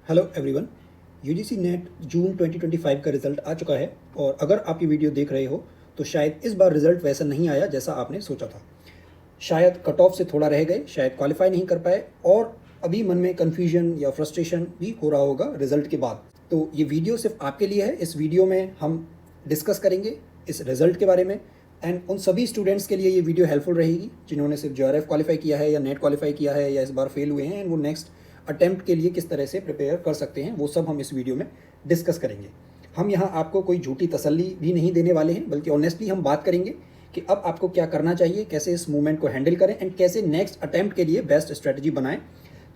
Hello everyone. UGC net जून 2025 का result आ चुका है और अगर आप ये वीडियो देख रहे हो तो शायद इस बार रिज़ल्ट वैसा नहीं आया जैसा आपने सोचा था। शायद कट ऑफ से थोड़ा रह गए, शायद क्वालिफाई नहीं कर पाए और अभी मन में कन्फ्यूजन या फ्रस्ट्रेशन भी हो रहा होगा रिज़ल्ट के बाद। तो ये वीडियो सिर्फ आपके लिए है। इस वीडियो में हम डिस्कस करेंगे इस रिज़ल्ट के बारे में एंड उन सभी स्टूडेंट्स के लिए ये वीडियो हेल्पफुल रहेगी जिन्होंने सिर्फ जेआरएफ क्वालिफाई किया है या नेट क्वालिफाई किया है या इस बार फेल हुए हैं एंड वो नेक्स्ट अटेम्प्ट के लिए किस तरह से प्रिपेयर कर सकते हैं, वो सब हम इस वीडियो में डिस्कस करेंगे। हम यहाँ आपको कोई झूठी तसल्ली भी नहीं देने वाले हैं, बल्कि ऑनेस्टली हम बात करेंगे कि अब आपको क्या करना चाहिए, कैसे इस मूवमेंट को हैंडल करें एंड कैसे नेक्स्ट अटेम्प्ट के लिए बेस्ट स्ट्रेटजी बनाएं।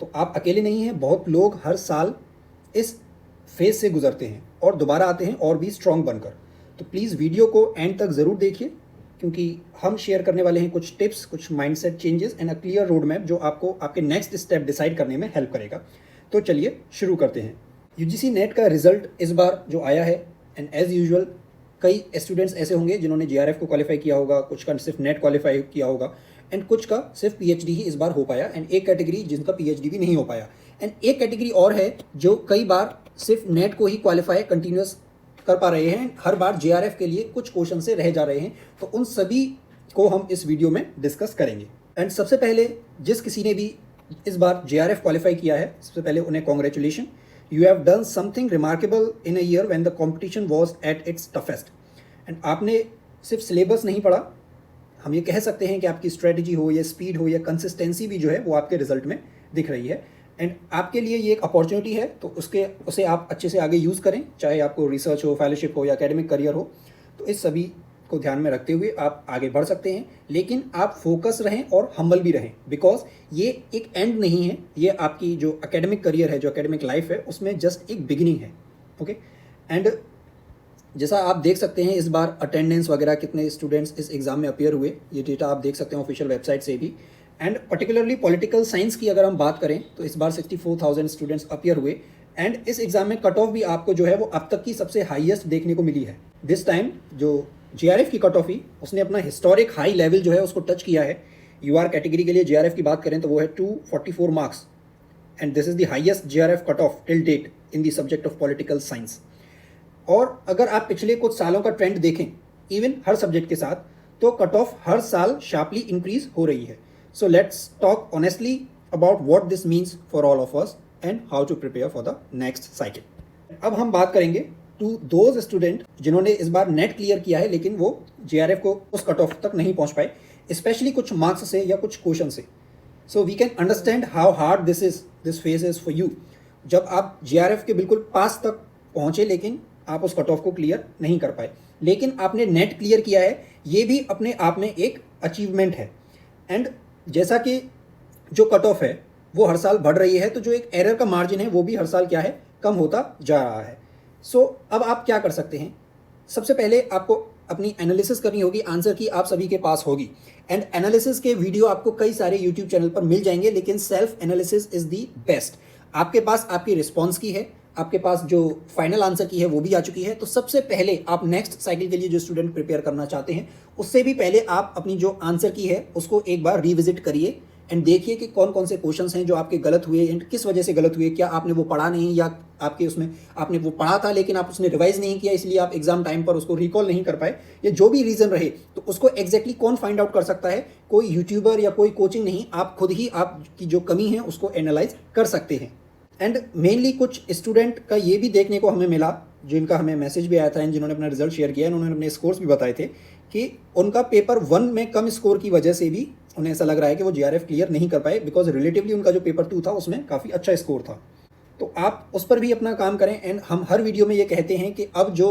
तो आप अकेले नहीं हैं, बहुत लोग हर साल इस फेज से गुजरते हैं और दोबारा आते हैं और भी स्ट्रॉन्ग बनकर। तो प्लीज़ वीडियो को एंड तक ज़रूर देखिए, क्योंकि हम शेयर करने वाले हैं कुछ टिप्स, कुछ mindset changes and a clear road map जो आपको आपके नेक्स्ट स्टेप डिसाइड करने में हेल्प करेगा। तो चलिए शुरू करते हैं। यूजीसी नेट का रिजल्ट इस बार जो आया है एंड एज यूजुअल कई स्टूडेंट्स ऐसे होंगे जिन्होंने जेआरएफ को क्वालिफाई किया होगा, कुछ का सिर्फ नेट क्वालिफाई किया होगा एंड कुछ का सिर्फ पीएचडी ही इस बार हो पाया एंड एक कैटेगरी जिनका पीएचडी भी नहीं हो पाया एंड एक कैटेगरी और है जो कई बार सिर्फ नेट को ही क्वालिफाई कंटिन्यूस कर पा रहे हैं, हर बार जेआरएफ के लिए कुछ क्वेश्चन से रह जा रहे हैं। तो उन सभी को हम इस वीडियो में डिस्कस करेंगे एंड सबसे पहले जिस किसी ने भी इस बार जेआरएफ क्वालिफाई किया है, सबसे पहले उन्हें congratulation. You have done something remarkable in a year when the competition was at its toughest. And आपने सिर्फ सिलेबस नहीं पढ़ा, हम ये कह सकते हैं कि आपकी स्ट्रेटजी हो या स्पीड हो या कंसिस्टेंसी भी जो है वो आपके रिजल्ट में दिख रही है एंड आपके लिए ये एक अपॉर्चुनिटी है। तो उसे आप अच्छे से आगे यूज़ करें, चाहे आपको रिसर्च हो, फेलोशिप हो या एकेडमिक करियर हो। तो इस सभी को ध्यान में रखते हुए आप आगे बढ़ सकते हैं, लेकिन आप फोकस रहें और हम्बल भी रहें, बिकॉज ये एक एंड नहीं है। ये आपकी जो एकेडमिक करियर है, जो एकेडमिक लाइफ है, उसमें जस्ट एक बिगिनिंग है। ओके एंड जैसा आप देख सकते हैं इस बार अटेंडेंस वगैरह कितने स्टूडेंट्स इस एग्ज़ाम में अपीयर हुए, ये डेटा आप देख सकते हैं ऑफिशियल वेबसाइट से भी। एंड पर्टिकुलरली पॉलिटिकल साइंस की अगर हम बात करें तो इस बार 64,000 स्टूडेंट्स अपीयर हुए एंड इस एग्ज़ाम में कट ऑफ भी आपको जो है वो अब तक की सबसे हाईएस्ट देखने को मिली है। दिस टाइम जो जेआरएफ की कट ऑफ ही उसने अपना हिस्टोरिक हाई लेवल जो है उसको टच किया है। यूआर कैटेगरी के लिए जेआरएफ की बात करें तो वो है 244 marks and this is the highest JRF cut off till date in the subject of political science. और अगर आप पिछले कुछ सालों का ट्रेंड देखें इवन हर सब्जेक्ट के साथ, तो कट ऑफ हर साल शार्पली इंक्रीज हो रही है। So let's talk honestly about what this means for all of us and how to prepare for the next cycle. अब हम बात करेंगे टू दोज स्टूडेंट जिन्होंने इस बार नेट क्लियर किया है लेकिन वो जेआरएफ को उस कट ऑफ तक नहीं पहुंच पाए, स्पेशली कुछ मार्क्स से या कुछ क्वेश्चन से। So we can understand how hard this phase is for you. जब आप जेआरएफ के बिल्कुल पास तक पहुंचे लेकिन आप उस कट ऑफ को क्लियर नहीं कर पाए, लेकिन आपने नेट क्लियर किया है, ये भी अपने आप में एक अचीवमेंट है। एंड जैसा कि जो कट ऑफ है वो हर साल बढ़ रही है, तो जो एक एरर का मार्जिन है वो भी हर साल क्या है, कम होता जा रहा है। सो अब आप क्या कर सकते हैं, सबसे पहले आपको अपनी एनालिसिस करनी होगी। आंसर की आप सभी के पास होगी एंड एनालिसिस के वीडियो आपको कई सारे यूट्यूब चैनल पर मिल जाएंगे, लेकिन self analysis is the best. आपके पास आपकी रिस्पॉन्स की है, आपके पास जो फाइनल आंसर की है वो भी आ चुकी है। तो सबसे पहले आप नेक्स्ट साइकिल के लिए जो स्टूडेंट प्रिपेयर करना चाहते हैं, उससे भी पहले आप अपनी जो आंसर की है उसको एक बार रिविजिट करिए एंड देखिए कि कौन कौन से क्वेश्चंस हैं जो आपके गलत हुए एंड किस वजह से गलत हुए। क्या आपने वो पढ़ा नहीं, या आपके उसमें आपने वो पढ़ा था लेकिन आप उसने रिवाइज नहीं किया इसलिए आप एग्जाम टाइम पर उसको रिकॉल नहीं कर पाए, या जो भी रीज़न रहे, तो उसको एग्जैक्टली कौन फाइंड आउट कर सकता है, कोई यूट्यूबर या कोई कोचिंग नहीं, आप खुद ही आपकी जो कमी है उसको एनालाइज कर सकते हैं। एंड मेनली कुछ स्टूडेंट का ये भी देखने को हमें मिला, जिनका हमें मैसेज भी आया था एंड जिन्होंने अपना रिजल्ट शेयर किया, उन्होंने अपने स्कोर्स भी बताए थे कि उनका पेपर 1 में कम स्कोर की वजह से भी उन्हें ऐसा लग रहा है कि वो जेआरएफ क्लियर नहीं कर पाए, बिकॉज रिलेटिवली उनका जो पेपर 2 था उसमें काफ़ी अच्छा स्कोर था। तो आप उस पर भी अपना काम करें एंड हम हर वीडियो में ये कहते हैं कि अब जो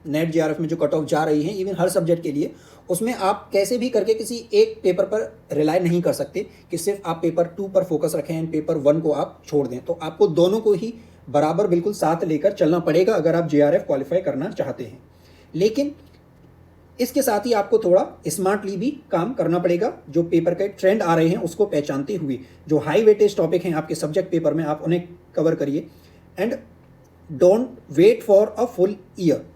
नेट जेआरएफ में जो कट ऑफ जा रही है इवन हर सब्जेक्ट के लिए, उसमें आप कैसे भी करके किसी एक पेपर पर रिलाई नहीं कर सकते कि सिर्फ आप पेपर 2 पर फोकस रखें एंड पेपर 1 को आप छोड़ दें। तो आपको दोनों को ही बराबर बिल्कुल साथ लेकर चलना पड़ेगा अगर आप जेआरएफ क्वालिफाई करना चाहते हैं। लेकिन इसके साथ ही आपको थोड़ा स्मार्टली भी काम करना पड़ेगा। जो पेपर के ट्रेंड आ रहे हैं उसको पहचानते हुए जो हाई वेटेज टॉपिक हैं आपके सब्जेक्ट पेपर में, आप उन्हें कवर करिए and don't wait for a full year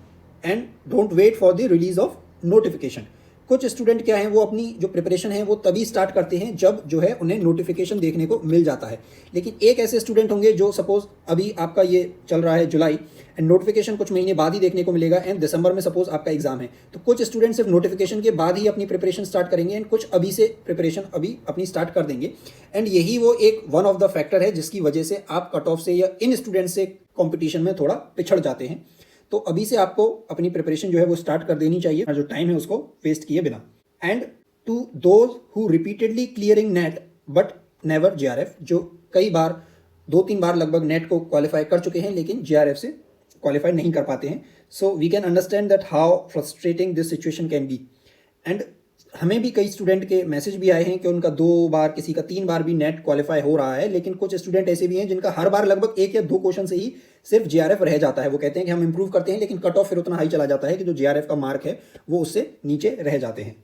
and don't wait for the release of notification. कुछ स्टूडेंट क्या हैं, वो अपनी जो प्रिपरेशन है वो तभी स्टार्ट करते हैं जब जो है उन्हें नोटिफिकेशन देखने को मिल जाता है। लेकिन एक ऐसे स्टूडेंट होंगे जो सपोज अभी आपका ये चल रहा है जुलाई, एंड नोटिफिकेशन कुछ महीने बाद ही देखने को मिलेगा, एंड दिसंबर में सपोज आपका एग्जाम है, तो कुछ स्टूडेंट सिर्फ नोटिफिकेशन के बाद ही अपनी प्रिपरेशन स्टार्ट करेंगे, एंड कुछ अभी से प्रिपरेशन अभी अपनी स्टार्ट कर देंगे। एंड यही वो एक वन ऑफ द फैक्टर है जिसकी वजह से आप कट ऑफ से या इन स्टूडेंट से कॉम्पिटिशन में थोड़ा पिछड़ जाते हैं। तो अभी से आपको अपनी प्रिपरेशन जो है वो स्टार्ट कर देनी चाहिए, जो टाइम है उसको वेस्ट किए बिना। And to those who repeatedly clearing NET but never JRF, जो कई बार 2-3 बार लगभग नेट को क्वालिफाई कर चुके हैं लेकिन जेआरएफ से क्वालिफाई नहीं कर पाते हैं। So we can understand that how frustrating this situation can be. And हमें भी कई स्टूडेंट के मैसेज भी आए हैं कि उनका 2 बार, किसी का 3 बार भी नेट क्वालिफाई हो रहा है, लेकिन कुछ स्टूडेंट ऐसे भी हैं जिनका हर बार लगभग 1 या 2 क्वेश्चन से ही सिर्फ जेआरएफ रह जाता है। वो कहते हैं कि हम इंप्रूव करते हैं लेकिन कट ऑफ फिर उतना हाई चला जाता है कि जो जेआरएफ का मार्क है वो उससे नीचे रह जाते हैं।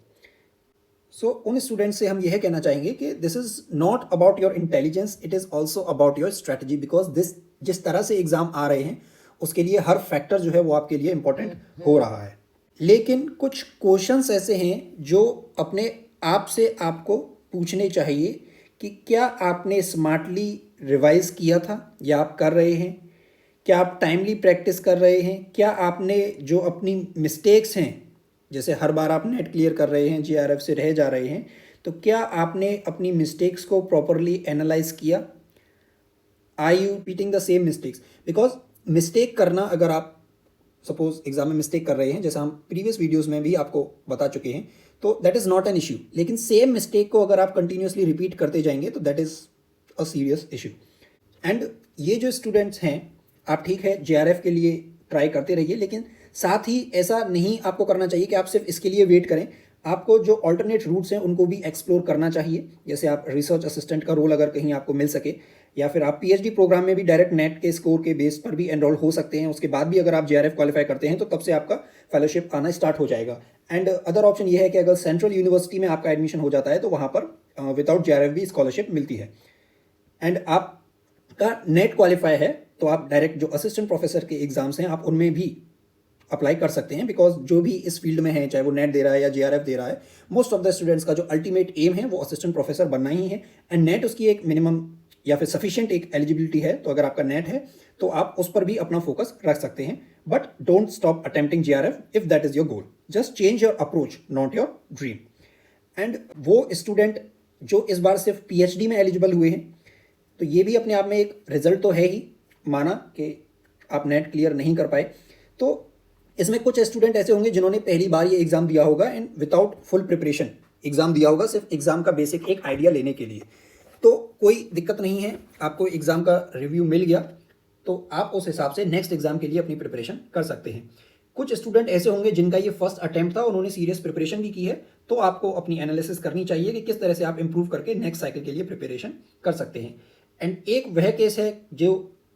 सो उन स्टूडेंट से हम यह कहना चाहेंगे कि this is not about your intelligence, it is also about your strategy, because जिस तरह से एग्जाम आ रहे हैं उसके लिए हर फैक्टर जो है वो आपके लिए इंपॉर्टेंट हो रहा है। लेकिन कुछ क्वेश्चंस ऐसे हैं जो अपने आप से आपको पूछने चाहिए कि क्या आपने स्मार्टली रिवाइज किया था या आप कर रहे हैं, क्या आप टाइमली प्रैक्टिस कर रहे हैं, क्या आपने जो अपनी मिस्टेक्स हैं, जैसे हर बार आप नेट क्लियर कर रहे हैं, जेआरएफ से रह जा रहे हैं, तो क्या आपने अपनी मिस्टेक्स को प्रॉपरली एनालाइज किया? Are you repeating the same mistakes? Because mistake करना, अगर आप सपोज एग्जाम में मिस्टेक कर रहे हैं, जैसा हम प्रीवियस वीडियोस में भी आपको बता चुके हैं, तो that is not an issue. लेकिन सेम मिस्टेक को अगर आप कंटिन्यूसली रिपीट करते जाएंगे तो that is a serious issue. And ये जो स्टूडेंट्स हैं, आप ठीक है जेआरएफ के लिए ट्राई करते रहिए, लेकिन साथ ही ऐसा नहीं आपको करना चाहिए कि आप सिर्फ इसके लिए वेट करें। आपको जो ऑल्टरनेट रूट्स हैं उनको भी एक्सप्लोर करना चाहिए। जैसे आप रिसर्च असिस्टेंट का रोल अगर कहीं आपको मिल सके, या फिर आप पीएचडी प्रोग्राम में भी डायरेक्ट नेट के स्कोर के बेस पर भी एनरोल हो सकते हैं। उसके बाद भी अगर आप जेआरएफ क्वालिफाई करते हैं तो तब से आपका फेलोशिप आना स्टार्ट हो जाएगा। एंड अदर ऑप्शन ये है कि अगर सेंट्रल यूनिवर्सिटी में आपका एडमिशन हो जाता है तो वहाँ पर विदाउट जेआरएफ भी स्कॉलरशिप मिलती है। एंड आपका नेट क्वालिफाई है तो आप डायरेक्ट जो असिस्टेंट प्रोफेसर के एग्जाम्स हैं आप उनमें भी अप्लाई कर सकते हैं, बिकॉज जो भी इस फील्ड में है, चाहे वो नेट दे रहा है या जेआरएफ दे रहा है, मोस्ट ऑफ द स्टूडेंट्स का जो अल्टीमेट एम है वो असिस्टेंट प्रोफेसर बनना ही है। एंड नेट उसकी एक मिनिमम या फिर सफिशिएंट एक एलिजिबिलिटी है, तो अगर आपका नेट है तो आप उस पर भी अपना फोकस रख सकते हैं। But don't stop attempting JRF if that is your goal, just change your approach, not your dream. And वो स्टूडेंट जो इस बार सिर्फ पीएचडी में एलिजिबल हुए हैं, तो ये भी अपने आप में एक रिजल्ट तो है ही, माना कि आप नेट क्लियर नहीं कर पाए, तो इसमें कुछ स्टूडेंट ऐसे होंगे जिन्होंने पहली बार ये एग्जाम दिया होगा and without full preparation exam दिया होगा, सिर्फ एग्जाम का बेसिक एक आइडिया लेने के लिए। तो कोई दिक्कत नहीं है, आपको एग्जाम का रिव्यू मिल गया तो आप उस हिसाब से नेक्स्ट एग्जाम के लिए अपनी प्रिपरेशन कर सकते हैं। कुछ स्टूडेंट ऐसे होंगे जिनका ये फर्स्ट अटेम्प्ट था, उन्होंने सीरियस प्रिपरेशन भी की है, तो आपको अपनी एनालिसिस करनी चाहिए कि किस तरह से आप इंप्रूव करके नेक्स्ट साइकिल के लिए प्रिपरेशन कर सकते हैं। एंड एक वह केस है जो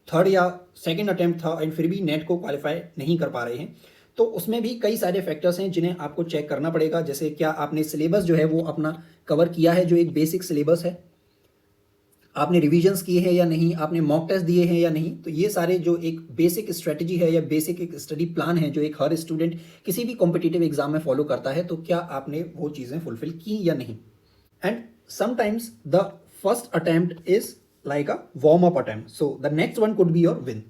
थर्ड या सेकेंड अटेम्प्ट था एंड फिर भी नेट को क्वालिफाई नहीं कर पा रहे हैं, तो उसमें भी कई सारे फैक्टर्स हैं जिन्हें आपको चेक करना पड़ेगा। जैसे क्या आपने सिलेबस जो है वो अपना कवर किया है, जो एक बेसिक सिलेबस है, आपने रिवीजन्स किए हैं या नहीं, आपने मॉक टेस्ट दिए हैं या नहीं। तो ये सारे जो एक बेसिक स्ट्रेटजी है या बेसिक एक स्टडी प्लान है जो एक हर स्टूडेंट किसी भी कॉम्पिटिटिव एग्जाम में फॉलो करता है, तो क्या आपने वो चीज़ें फुलफिल की या नहीं। And sometimes the first attempt is like a warm up attempt, so the next one could be your win.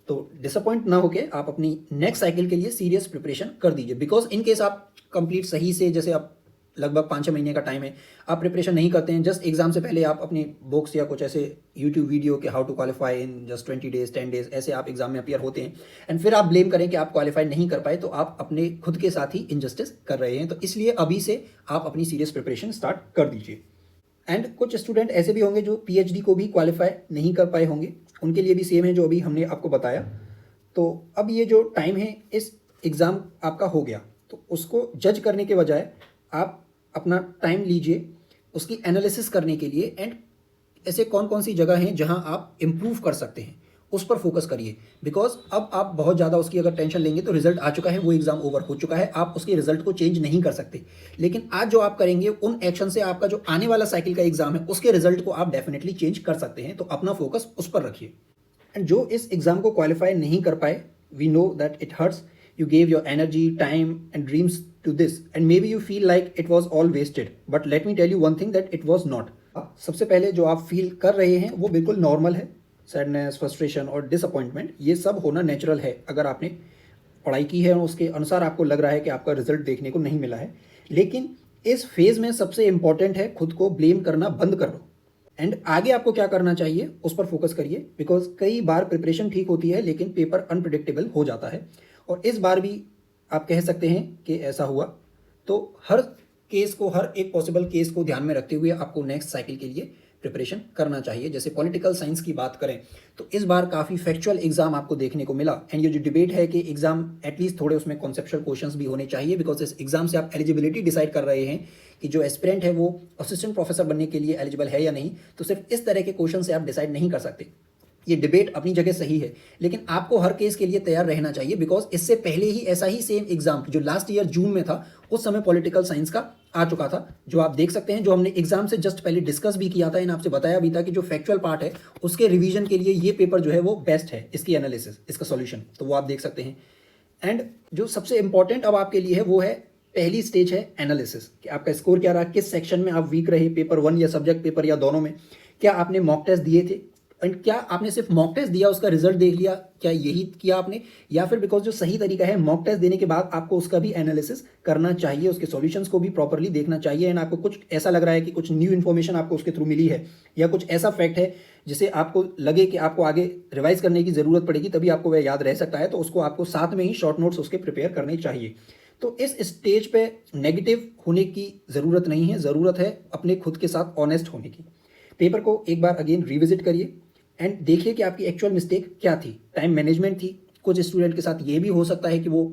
तो डिसअपॉइंट ना होके आप अपनी नेक्स्ट साइकिल के लिए सीरियस प्रिपरेशन कर दीजिए, बिकॉज इन केस आप कंप्लीट सही से, जैसे आप लगभग 5-6 महीने का टाइम है, आप प्रिपरेशन नहीं करते हैं, जस्ट एग्जाम से पहले आप अपनी बुक्स या कुछ ऐसे यूट्यूब वीडियो के how to qualify in just 20 days 10 days ऐसे आप एग्जाम में अपीयर होते हैं, एंड फिर आप ब्लेम करें कि आप क्वालिफाई नहीं कर पाए, तो आप अपने खुद के साथ ही इनजस्टिस कर रहे हैं। तो इसलिए अभी से आप अपनी सीरियस प्रिपरेशन स्टार्ट कर दीजिए। एंड कुछ स्टूडेंट ऐसे भी होंगे जो पीएचडी को भी क्वालिफाई नहीं कर पाए होंगे, उनके लिए भी सेम है जो अभी हमने आपको बताया। तो अब ये जो टाइम है, इस एग्ज़ाम आपका हो गया, तो उसको जज करने के बजाय आप अपना टाइम लीजिए उसकी एनालिसिस करने के लिए, एंड ऐसे कौन कौन सी जगह हैं जहां आप इम्प्रूव कर सकते हैं उस पर फोकस करिए। बिकॉज अब आप बहुत ज़्यादा उसकी अगर टेंशन लेंगे तो रिजल्ट आ चुका है, वो एग्जाम ओवर हो चुका है, आप उसके रिजल्ट को चेंज नहीं कर सकते। लेकिन आज जो आप करेंगे उन एक्शन से आपका जो आने वाला साइकिल का एग्जाम है उसके रिजल्ट को आप डेफिनेटली चेंज कर सकते हैं। तो अपना फोकस उस पर रखिए। एंड जो इस एग्ज़ाम को क्वालिफाई नहीं कर पाए, we know that it hurts, You gave your energy, time and dreams to this and maybe you feel like it was all wasted. But let me tell you one thing that it was not. सबसे पहले जो आप feel कर रहे हैं वो बिल्कुल normal है. सैडनेस, फ्रस्ट्रेशन और डिसअपॉइंटमेंट ये सब होना नेचुरल है. अगर आपने पढ़ाई की है और उसके अनुसार आपको लग रहा है कि आपका रिजल्ट देखने को नहीं मिला है, लेकिन इस फेज में सबसे इंपॉर्टेंट है खुद को ब्लेम करना बंद कर दो एंड आगे आपको क्या करना चाहिए उस पर फोकस करिए. बिकॉज कई बार प्रिपरेशन ठीक होती है लेकिन पेपर अनप्रिडिक्टेबल हो जाता है और इस बार भी आप कह सकते हैं कि ऐसा हुआ. तो हर केस को, हर एक पॉसिबल केस को ध्यान में रखते हुए आपको नेक्स्ट साइकिल के लिए प्रिपरेशन करना चाहिए. जैसे पॉलिटिकल साइंस की बात करें तो इस बार काफ़ी फैक्चुअल एग्जाम आपको देखने को मिला एंड ये जो डिबेट है कि एग्जाम एटलीस्ट थोड़े उसमें कॉन्सेप्चुअल क्वेश्चंस भी होने चाहिए. बिकॉज इस एग्जाम से आप एलिजिबिलिटी डिसाइड कर रहे हैं कि जो एस्पिरेंट है वो असिस्टेंट प्रोफेसर बनने के लिए एलिजिबल है या नहीं. तो सिर्फ इस तरह के क्वेश्चन से आप डिसाइड नहीं कर सकते. ये डिबेट अपनी जगह सही है लेकिन आपको हर केस के लिए तैयार रहना चाहिए. बिकॉज इससे पहले ही ऐसा ही सेम एग्जाम जो लास्ट ईयर जून में था उस समय पॉलिटिकल साइंस का आ चुका था, जो आप देख सकते हैं, जो हमने एग्जाम से जस्ट पहले डिस्कस भी किया था एंड आपसे बताया भी था कि जो फैक्चुअल पार्ट है उसके रिवीजन के लिए ये पेपर जो है वो बेस्ट है, इसकी एनालिसिस, इसका सॉल्यूशन, तो वो आप देख सकते हैं. एंड जो सबसे इंपॉर्टेंट अब आपके लिए है वो है पहली स्टेज है एनालिसिस, कि आपका स्कोर क्या रहा, किस सेक्शन में आप वीक रहे, पेपर 1 या सब्जेक्ट पेपर या दोनों में, क्या आपने मॉक टेस्ट दिए थे एंड क्या आपने सिर्फ मॉक टेस्ट दिया उसका रिजल्ट देख लिया, क्या यही किया आपने, या फिर बिकॉज जो सही तरीका है मॉक टेस्ट देने के बाद आपको उसका भी एनालिसिस करना चाहिए, उसके सॉल्यूशंस को भी प्रॉपरली देखना चाहिए एंड आपको कुछ ऐसा लग रहा है कि कुछ न्यू इन्फॉर्मेशन आपको उसके थ्रू मिली है या कुछ ऐसा फैक्ट है जिसे आपको लगे कि आपको आगे रिवाइज करने की ज़रूरत पड़ेगी तभी आपको वह याद रह सकता है, तो उसको आपको साथ में ही शॉर्ट नोट्स उसके प्रिपेयर करने चाहिए. तो इस स्टेज पे नेगेटिव होने की ज़रूरत नहीं है, ज़रूरत है अपने खुद के साथ ऑनेस्ट होने की. पेपर को एक बार अगेन रिविजिट करिए एंड देखिए कि आपकी एक्चुअल मिस्टेक क्या थी. टाइम मैनेजमेंट थी. कुछ स्टूडेंट के साथ ये भी हो सकता है कि वो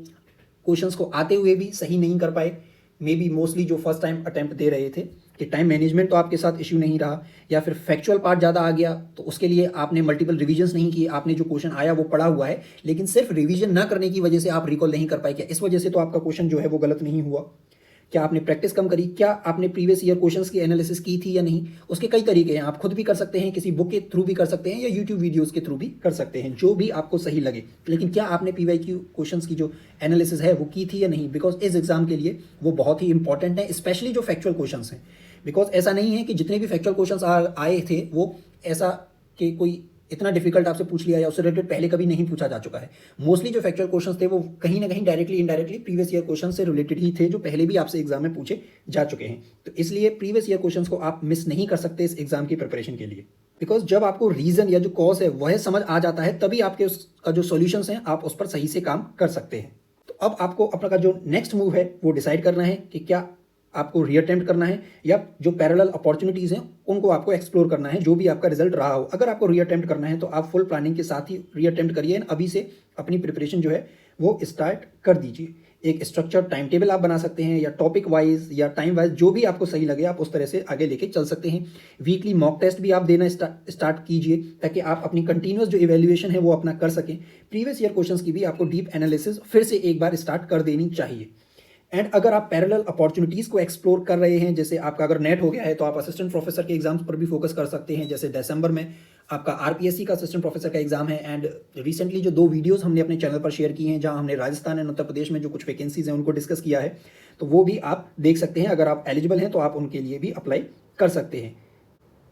क्वेश्चंस को आते हुए भी सही नहीं कर पाए, मे बी मोस्टली जो फर्स्ट टाइम अटेम्प्ट दे रहे थे, कि टाइम मैनेजमेंट तो आपके साथ इश्यू नहीं रहा, या फिर फैक्चुअल पार्ट ज़्यादा आ गया तो उसके लिए आपने मल्टीपल रिविजन्स नहीं किए, आपने जो क्वेश्चन आया वो पढ़ा हुआ है लेकिन सिर्फ रिविजन ना करने की वजह से आप रिकॉल नहीं कर पाए. क्या इस वजह से तो आपका क्वेश्चन जो है वो गलत नहीं हुआ? क्या आपने प्रैक्टिस कम करी? क्या आपने प्रीवियस ईयर क्वेश्चंस की एनालिसिस की थी या नहीं? उसके कई तरीके हैं, आप खुद भी कर सकते हैं, किसी बुक के थ्रू भी कर सकते हैं या यूट्यूब वीडियोस के थ्रू भी कर सकते हैं, जो भी आपको सही लगे. लेकिन क्या आपने पीवाईक्यू क्वेश्चंस की जो एनालिसिस है वो की थी या नहीं? बिकॉज इस एग्जाम के लिए वो बहुत ही इंपॉर्टेंट है, स्पेशली जो फैक्चुअल क्वेश्चंस हैं. बिकॉज ऐसा नहीं है कि जितने भी फैक्चुअल क्वेश्चंस आए थे वो ऐसा कि कोई इतना डिफिकल्ट आपसे पूछ लिया या उससे रिलेटेड पहले कभी नहीं पूछा जा चुका है. मोस्टली जो फैक्चुअल क्वेश्चंस थे वो कहीं ना कहीं directly indirectly previous year question से रिलेटेड ही थे, जो पहले भी आपसे एग्जाम में पूछे जा चुके हैं. तो इसलिए प्रीवियस ईयर क्वेश्चंस को आप मिस नहीं कर सकते इस एग्जाम की प्रिपरेशन के लिए. बिकॉज जब आपको रीजन या जो कॉज है वह समझ आ जाता है तभी आपके उसका जो सॉल्यूशंस हैं आप उस पर सही से काम कर सकते हैं. तो अब आपको अपना का जो नेक्स्ट मूव है वो डिसाइड करना है कि क्या आपको रीअटेम्प्ट करना है या जो पैरेलल अपॉर्चुनिटीज़ हैं उनको आपको एक्सप्लोर करना है, जो भी आपका रिजल्ट रहा हो. अगर आपको रीअटेम्प्ट करना है तो आप फुल प्लानिंग के साथ ही रीअटेम्प्ट करिए, अभी से अपनी प्रिपरेशन जो है वो स्टार्ट कर दीजिए. एक स्ट्रक्चर टाइम टेबल आप बना सकते हैं या टॉपिक वाइज या टाइम वाइज, जो भी आपको सही लगे आप उस तरह से आगे लेके चल सकते हैं. वीकली मॉक टेस्ट भी आप देना स्टार्ट कीजिए ताकि आप अपनी कंटिन्यूस जो इवेल्युएशन है वो अपना कर सकें. प्रीवियस ईयर क्वेश्चंस की भी आपको डीप एनालिसिस फिर से एक बार स्टार्ट कर देनी चाहिए. एंड अगर आप पैरेलल अपॉर्चुनिटीज़ को एक्सप्लोर कर रहे हैं, जैसे आपका अगर नेट हो गया है तो आप असिस्टेंट प्रोफेसर के एग्जाम्स पर भी फोकस कर सकते हैं. जैसे दिसंबर में आपका आरपीएससी का असिस्टेंट प्रोफेसर का एग्जाम है एंड रिसेंटली जो 2 वीडियोस हमने अपने चैनल पर शेयर किए हैं जहां हमने राजस्थान एंड उत्तर प्रदेश में जो कुछ वैकेंसीज हैं उनको डिस्कस किया है, तो वो भी आप देख सकते हैं. अगर आप एलिजिबल हैं तो आप उनके लिए भी अप्लाई कर सकते हैं.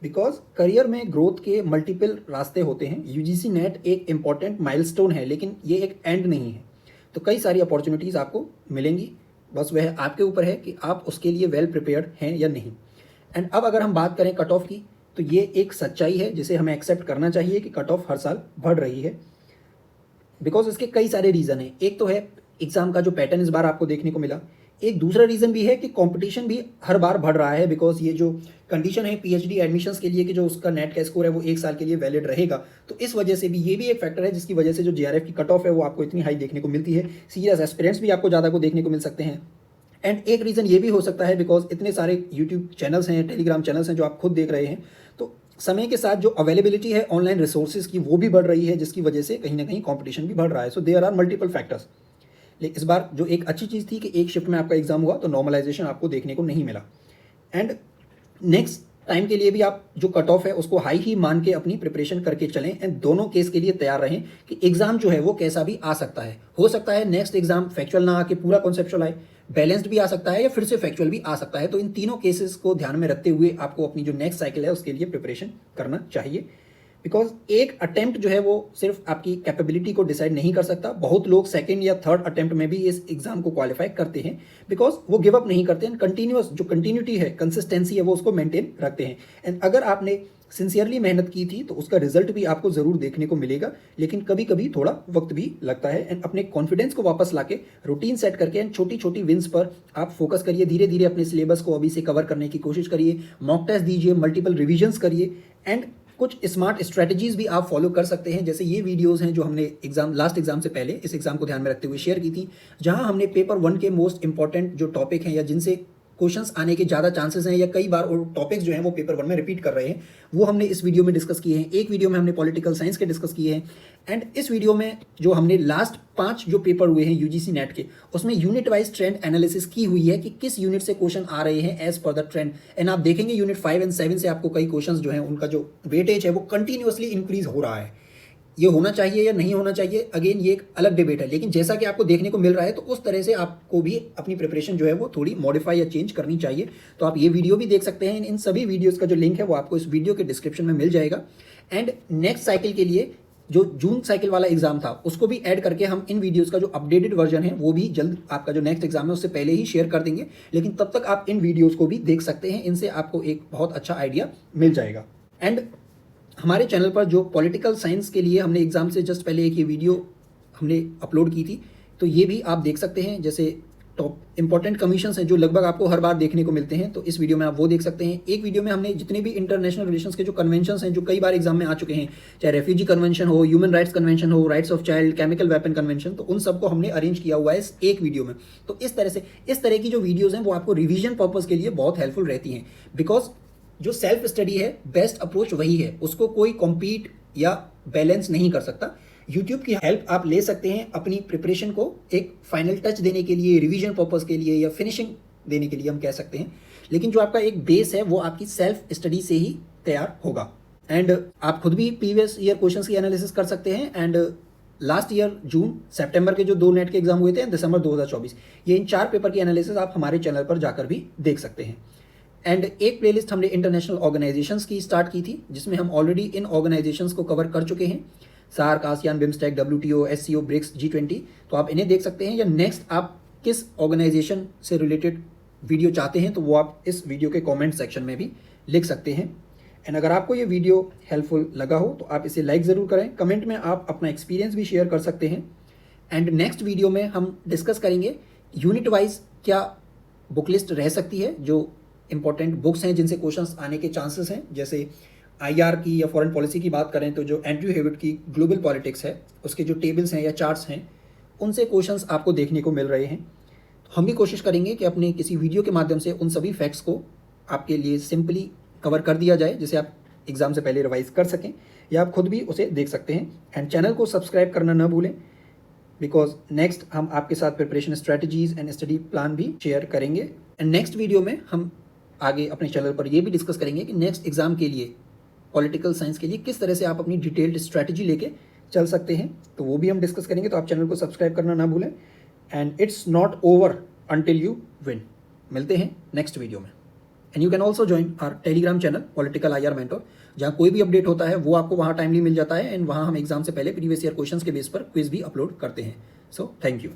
बिकॉज करियर में ग्रोथ के मल्टीपल रास्ते होते हैं. यूजीसी नेट एक इंपॉर्टेंट माइलस्टोन है लेकिन ये एक एंड नहीं है. तो कई सारी अपॉर्चुनिटीज़ आपको मिलेंगी, बस वह आपके ऊपर है कि आप उसके लिए वेल प्रिपेयर्ड हैं या नहीं. एंड अब अगर हम बात करें कट ऑफ की, तो ये एक सच्चाई है जिसे हमें एक्सेप्ट करना चाहिए कि कट ऑफ हर साल बढ़ रही है. बिकॉज इसके कई सारे रीज़न हैं. एक तो है एग्ज़ाम का जो पैटर्न इस बार आपको देखने को मिला. एक दूसरा रीज़न भी है कि कंपटीशन भी हर बार बढ़ रहा है. बिकॉज ये जो कंडीशन है पीएचडी एडमिशंस के लिए कि जो उसका नेट का स्कोर है वो 1 साल के लिए वैलिड रहेगा, तो इस वजह से भी ये भी एक फैक्टर है जिसकी वजह से जो जेआरएफ की कट ऑफ है वो आपको इतनी हाई देखने को मिलती है. सीरियस एस्पिरेंट्स भी आपको ज़्यादा को देखने को मिल सकते हैं. एंड एक रीज़न ये भी हो सकता है बिकॉज इतने सारे यूट्यूब चैनल्स हैं, टेलीग्राम चैनल्स हैं जो आप खुद देख रहे हैं, तो समय के साथ जो अवेलेबिलिटी है ऑनलाइन रिसोर्सेज की वो भी बढ़ रही है, जिसकी वजह से कहीं ना कहीं कंपटीशन भी बढ़ रहा है. So there are multiple factors. लेकिन इस बार जो एक अच्छी चीज़ थी कि एक शिफ्ट में आपका एग्जाम हुआ तो नॉर्मलाइजेशन आपको देखने को नहीं मिला. एंड नेक्स्ट टाइम के लिए भी आप जो कट ऑफ है उसको हाई ही मान के अपनी प्रिपरेशन करके चलें एंड दोनों केस के लिए तैयार रहें कि एग्जाम जो है वो कैसा भी आ सकता है। हो सकता है नेक्स्ट एग्जाम फैक्चुअल ना आके पूरा कॉन्सेप्चुअल आए, बैलेंस्ड भी आ सकता है या फिर से फैक्चुअल भी आ सकता है। तो इन तीनों केसेस को ध्यान में रखते हुए आपको अपनी जो नेक्स्ट साइकिल है उसके लिए प्रिपरेशन करना चाहिए। बिकॉज एक अटेम्प्ट जो है वो सिर्फ आपकी कैपेबिलिटी को डिसाइड नहीं कर सकता। बहुत लोग सेकंड या थर्ड अटेम्प्ट में भी इस एग्जाम को क्वालिफाई करते हैं बिकॉज वो गिव अप नहीं करते हैं, कंटिन्यूअस जो कंटिन्यूटी है, कंसिस्टेंसी है, वो उसको मेंटेन रखते हैं। एंड अगर आपने सिंसियरली मेहनत की थी तो उसका रिजल्ट भी आपको जरूर देखने को मिलेगा, लेकिन कभी कभी थोड़ा वक्त भी लगता है। एंड अपने कॉन्फिडेंस को वापस लाके रूटीन सेट करके एंड छोटी छोटी विंस पर आप फोकस करिए। धीरे धीरे अपने सिलेबस को अभी से कवर करने की कोशिश करिए, मॉक टेस्ट दीजिए, मल्टीपल रिविजन्स करिए एंड कुछ स्मार्ट स्ट्रेटजीज भी आप फॉलो कर सकते हैं। जैसे ये वीडियोस हैं जो हमने लास्ट एग्जाम से पहले इस एग्जाम को ध्यान में रखते हुए शेयर की थी, जहां हमने पेपर 1 के मोस्ट इंपॉर्टेंट जो टॉपिक हैं या जिनसे क्वेश्चंस आने के ज़्यादा चांसेस हैं या कई बार वो टॉपिक्स जो हैं वो पेपर 1 में रिपीट कर रहे हैं, वो हमने इस वीडियो में डिस्कस किए हैं। एक वीडियो में हमने पॉलिटिकल साइंस के डिस्कस किए हैं एंड इस वीडियो में जो हमने लास्ट 5 जो पेपर हुए हैं यूजीसी नेट के, उसमें यूनिट वाइज ट्रेंड एनालिसिस की हुई है कि किस यूनिट से क्वेश्चन आ रहे हैं as per the trend. And आप देखेंगे यूनिट 5 एंड 7 से आपको कई क्वेश्चन जो हैं उनका जो वेटेज है वो कंटिन्यूअसली इंक्रीज हो रहा है। ये होना चाहिए या नहीं होना चाहिए, अगेन ये एक अलग डिबेट है, लेकिन जैसा कि आपको देखने को मिल रहा है तो उस तरह से आपको भी अपनी प्रिपरेशन जो है वो थोड़ी मॉडिफाई या चेंज करनी चाहिए। तो आप ये वीडियो भी देख सकते हैं, इन सभी वीडियोस का जो लिंक है वो आपको इस वीडियो के डिस्क्रिप्शन में मिल जाएगा। एंड नेक्स्ट साइकिल के लिए जो जून साइकिल वाला एग्जाम था उसको भी ऐड करके हम इन वीडियोस का जो अपडेटेड वर्जन है वो भी जल्द आपका जो नेक्स्ट एग्जाम है उससे पहले ही शेयर कर देंगे, लेकिन तब तक आप इन वीडियोस को भी देख सकते हैं, इनसे आपको एक बहुत अच्छा आइडिया मिल जाएगा। एंड हमारे चैनल पर जो पॉलिटिकल साइंस के लिए हमने एग्जाम से जस्ट पहले एक ये वीडियो हमने अपलोड की थी, तो ये भी आप देख सकते हैं। जैसे टॉप इंपॉर्टेंट कमीशंस हैं जो लगभग आपको हर बार देखने को मिलते हैं, तो इस वीडियो में आप वो देख सकते हैं। एक वीडियो में हमने जितने भी इंटरनेशनल रिलेशंस के जो कन्वेंशंस हैं जो कई बार एग्जाम में आ चुके हैं, चाहे रेफ्यूजी कन्वेंशन हो, ह्यूमन राइट्स कन्वेंशन हो, rights of child, chemical weapon convention, तो उन सबको हमने अरेंज किया हुआ है इस एक वीडियो में। तो इस तरह की जो वीडियोज़ हैं वो आपको रिविजन पर्पज़ के लिए बहुत हेल्पफुल रहती हैं। बिकॉज जो सेल्फ स्टडी है बेस्ट अप्रोच वही है, उसको कोई कॉम्पीट या बैलेंस नहीं कर सकता। यूट्यूब की हेल्प आप ले सकते हैं अपनी प्रिपरेशन को एक फाइनल टच देने के लिए, रिवीजन पर्पस के लिए या फिनिशिंग देने के लिए हम कह सकते हैं, लेकिन जो आपका एक बेस है वो आपकी सेल्फ स्टडी से ही तैयार होगा। एंड आप खुद भी प्रीवियस ईयर क्वेश्चंस की एनालिसिस कर सकते हैं। एंड लास्ट ईयर जून सितंबर के जो 2 नेट के एग्जाम हुए थे, दिसंबर 2024, ये इन 4 पेपर की एनालिसिस आप हमारे चैनल पर जाकर भी देख सकते हैं। एंड एक प्लेलिस्ट हमने इंटरनेशनल ऑर्गेनाइजेशंस की स्टार्ट की थी, जिसमें हम ऑलरेडी इन ऑर्गेनाइजेशंस को कवर कर चुके हैं, SAARC, ASEAN, BIMSTEC, WTO, SCO, BRICS, G20, तो आप इन्हें देख सकते हैं। या नेक्स्ट आप किस ऑर्गेनाइजेशन से रिलेटेड वीडियो चाहते हैं तो वो आप इस वीडियो के कमेंट सेक्शन में भी लिख सकते हैं। एंड अगर आपको ये वीडियो हेल्पफुल लगा हो तो आप इसे लाइक ज़रूर करें, कमेंट में आप अपना एक्सपीरियंस भी शेयर कर सकते हैं। एंड नेक्स्ट वीडियो में हम डिस्कस करेंगे यूनिट वाइज क्या बुक लिस्ट रह सकती है, जो इंपॉर्टेंट बुक्स हैं जिनसे क्वेश्चंस आने के चांसेस हैं। जैसे IR की या फॉरेन पॉलिसी की बात करें तो जो एंड्रयू हेविट की ग्लोबल पॉलिटिक्स है उसके जो टेबल्स हैं या चार्ट्स हैं उनसे क्वेश्चंस आपको देखने को मिल रहे हैं। तो हम भी कोशिश करेंगे कि अपने किसी वीडियो के माध्यम से उन सभी फैक्ट्स को आपके लिए सिंपली कवर कर दिया जाए, जिसे आप एग्जाम से पहले रिवाइज कर सकें या आप खुद भी उसे देख सकते हैं। एंड चैनल को सब्सक्राइब करना न भूलें, बिकॉज नेक्स्ट हम आपके साथ preparation strategies and study plan भी शेयर करेंगे। एंड नेक्स्ट वीडियो में हम आगे अपने चैनल पर ये भी डिस्कस करेंगे कि नेक्स्ट एग्जाम के लिए, पॉलिटिकल साइंस के लिए किस तरह से आप अपनी डिटेल्ड स्ट्रैटेजी लेके चल सकते हैं, तो वो भी हम डिस्कस करेंगे। तो आप चैनल को सब्सक्राइब करना ना भूलें। And it's not over until you win. मिलते हैं नेक्स्ट वीडियो में। And you can also join our Telegram channel political IR mentor, जहाँ कोई भी अपडेट होता है वो आपको वहाँ टाइमली मिल जाता है। एंड वहाँ हम एग्जाम से पहले प्रीवियस ईयर क्वेश्चंस के बेस पर क्विज भी अपलोड करते हैं। So thank you.